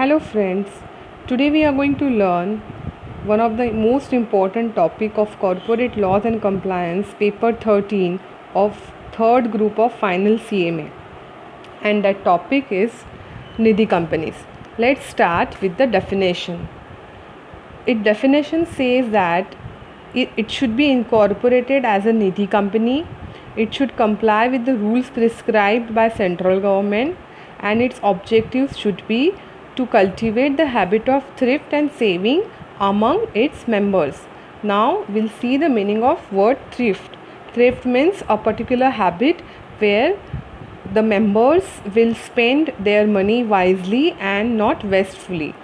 Hello friends, today we are going to learn one of the most important topic of corporate laws and compliance, paper 13 of third group of final CMA, and that topic is Nidhi companies. Let's start with the definition. Definition says that it should be incorporated as a Nidhi company. It should comply with the rules prescribed by central government, and its objectives should be to cultivate the habit of thrift and saving among its members. Now we'll see the meaning of word thrift. Thrift means a particular habit where the members will spend their money wisely and not wastefully.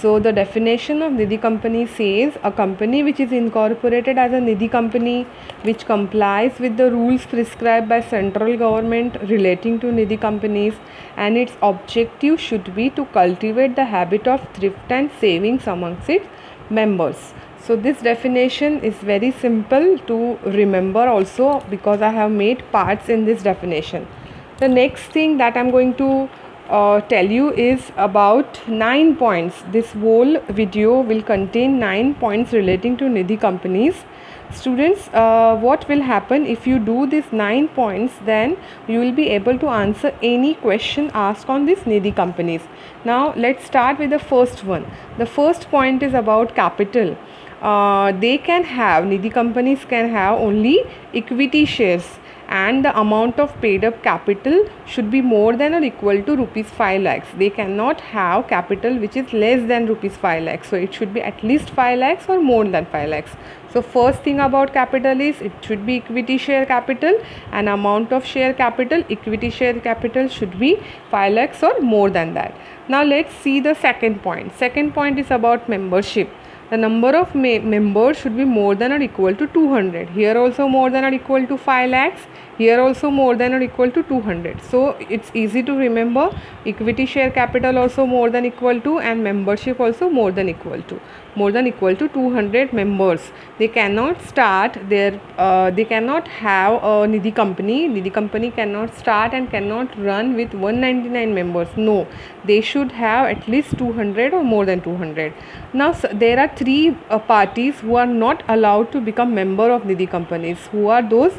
So the definition of Nidhi company says a company which is incorporated as a Nidhi company, which complies with the rules prescribed by central government relating to Nidhi companies, and its objective should be to cultivate the habit of thrift and savings amongst its members. So this definition is very simple to remember also, because I have made parts in this definition. The next thing that I'm going to tell you is about 9 points. This whole video will contain 9 points relating to Nidhi companies. Students, what will happen if you do these 9 points, then you will be able to answer any question asked on these Nidhi companies. Now let's start with the first one. The first point is about capital. Nidhi companies can have only equity shares, and the amount of paid up capital should be more than or equal to rupees 5 lakhs. They cannot have capital which is less than rupees 5 lakhs. So it should be at least 5 lakhs or more than 5 lakhs. So first thing about capital is it should be equity share capital, and amount of share capital, equity share capital should be 5 lakhs or more than that. Now let's see the second point. Second point is about membership. The number of members should be more than or equal to 200. Here also more than or equal to 5 lakhs. Here also more than or equal to 200. So it's easy to remember. Equity share capital also more than equal to, and membership also more than equal to. More than equal to 200 members. They cannot start their, they cannot have a Nidhi company. Nidhi company cannot start and cannot run with 199 members. No, they should have at least 200 or more than 200. Now there are three parties who are not allowed to become member of Nidhi companies. Who are those?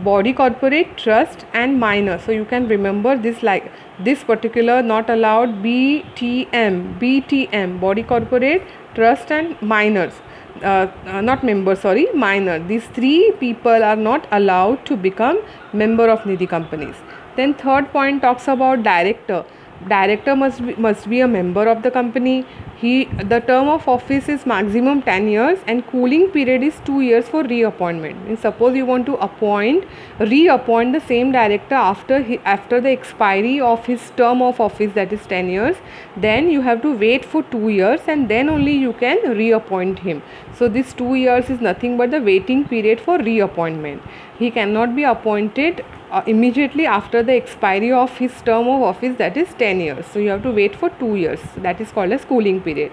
Body corporate, trust, and minor. So you can remember this, like this particular not allowed: BTM, body corporate, trust, and minors. Not members, sorry, minor. These three people are not allowed to become member of Nidhi companies. Then third point talks about director. Director must be a member of the company. The term of office is maximum 10 years, and cooling period is 2 years for reappointment. And suppose you want to reappoint the same director after the expiry of his term of office, that is 10 years, then you have to wait for 2 years, and then only you can reappoint him. So this 2 years is nothing but the waiting period for reappointment. He cannot be appointed immediately after the expiry of his term of office, that is 10 years. So you have to wait for 2 years. That is called as cooling period.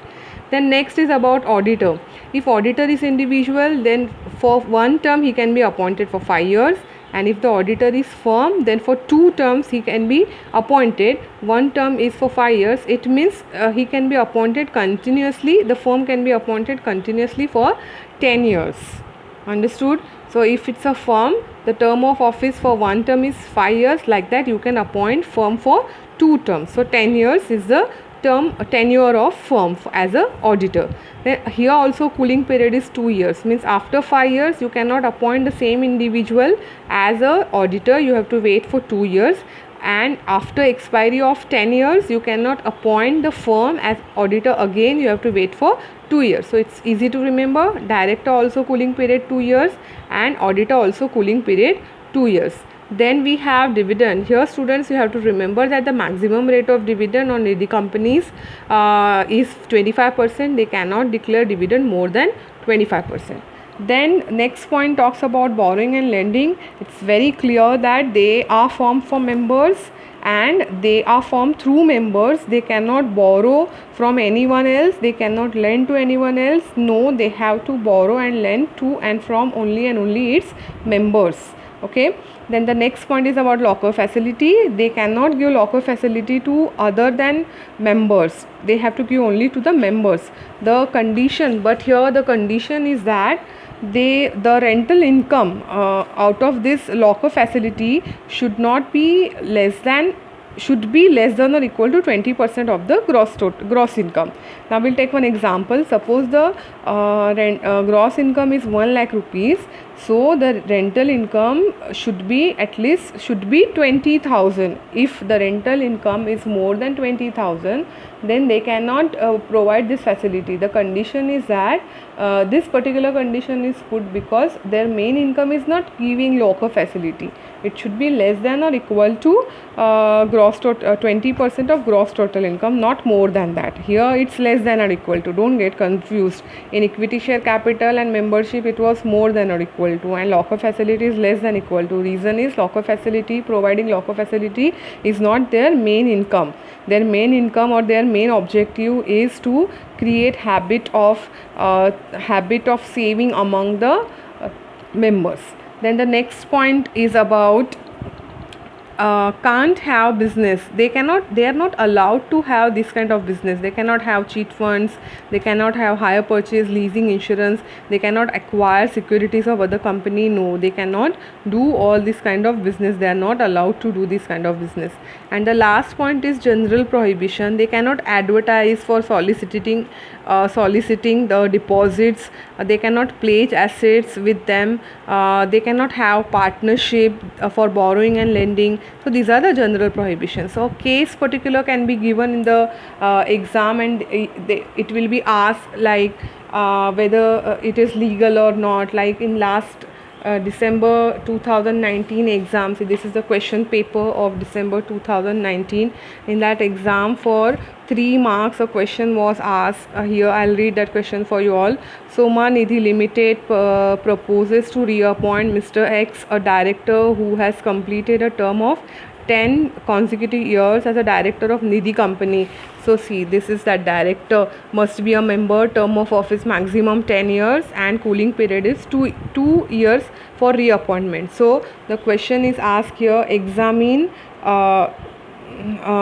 Then next is about auditor. If auditor is individual, then for one term he can be appointed for 5 years, and if the auditor is firm, then for 2 terms he can be appointed. One term is for 5 years. It means he can be appointed continuously. The firm can be appointed continuously for 10 years. Understood? So if it's a firm, the term of office for one term is 5 years. Like that you can appoint firm for 2 terms. So 10 years is the tenure of firm as a auditor. Then here also cooling period is 2 years. Means after 5 years you cannot appoint the same individual as a auditor. You have to wait for 2 years. And after expiry of 10 years you cannot appoint the firm as auditor again. You have to wait for 2 years. So it's easy to remember. Director also cooling period 2 years, and auditor also cooling period 2 years. Then we have dividend. Here students, you have to remember that the maximum rate of dividend on Nidhi companies is 25%. They cannot declare dividend more than 25%. Then next point talks about borrowing and lending. It's very clear that they are formed for members, and they are formed through members. They cannot borrow from anyone else. They cannot lend to anyone else. No, they have to borrow and lend to and from only and only its members. Okay, then the next point is about locker facility. They cannot give locker facility to other than members. They have to give only to the members. The condition, but here the condition is that the rental income out of this locker facility should be less than or equal to 20% of the gross income. Now we'll take one example. Suppose the gross income is 1 lakh rupees, so the rental income should be 20,000. If the rental income is more than 20,000, then they cannot provide this facility. The condition is that this particular condition is put because their main income is not giving locker facility. It should be less than or equal to 20% of gross total income, not more than that. Here it's less than or equal to. Don't get confused. In equity share capital and membership, it was more than or equal to, and locker facility is less than equal to. Reason is providing locker facility is not their main income. Their main income or their main objective is to create habit of saving among the members. Then the next point is about can't have business. They are not allowed to have this kind of business. They cannot have cheat funds, they cannot have hire purchase, leasing, insurance, they cannot acquire securities of other company. No, they cannot do all this kind of business. They are not allowed to do this kind of business. And the last point is general prohibition. They cannot advertise for soliciting the deposits. They cannot pledge assets with them. They cannot have partnership for borrowing and lending. So these are the general prohibitions. So case particular can be given in the exam, and it will be asked like whether it is legal or not. Like in last December 2019 exam. So this is the question paper of December 2019. In that exam, for 3 marks a question was asked. Here I'll read that question for you all. Soma Nidhi Limited proposes to reappoint Mr. X, a director who has completed a term of 10 consecutive years as a director of Nidhi company. So see, this is that director must be a member, term of office maximum 10 years, and cooling period is 2 years for reappointment. So the question is asked here, examine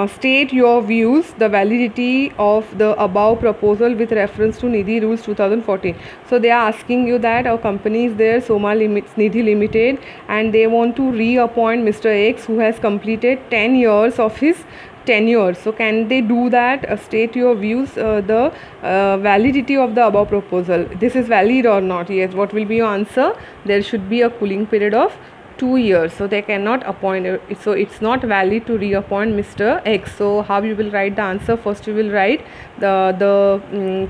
state your views, the validity of the above proposal with reference to Nidhi rules 2014. So they are asking you that our company is there, Soma Nidhi Limited, and they want to reappoint Mr. X, who has completed 10 years of his tenure. So can they do that? State your views, the validity of the above proposal. This is valid or not? Yes. What will be your answer? There should be a cooling period of 2 years, so they cannot appoint it. So it's not valid to reappoint Mr. X. So how you will write the answer? First you will write the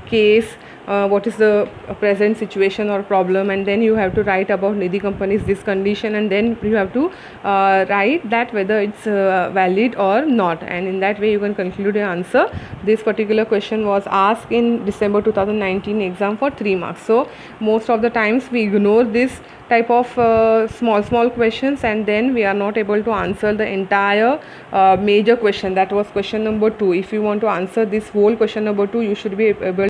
case, what is the present situation or problem, and then you have to write about Nidhi company's this condition, and then you have to write that whether it's valid or not, and in that way you can conclude your answer. This particular question was asked in December 2019 exam for 3 marks. So most of the times we ignore this type of small questions, and then we are not able to answer the entire major question. That was question number 2. If you want to answer this whole question number 2, you should be able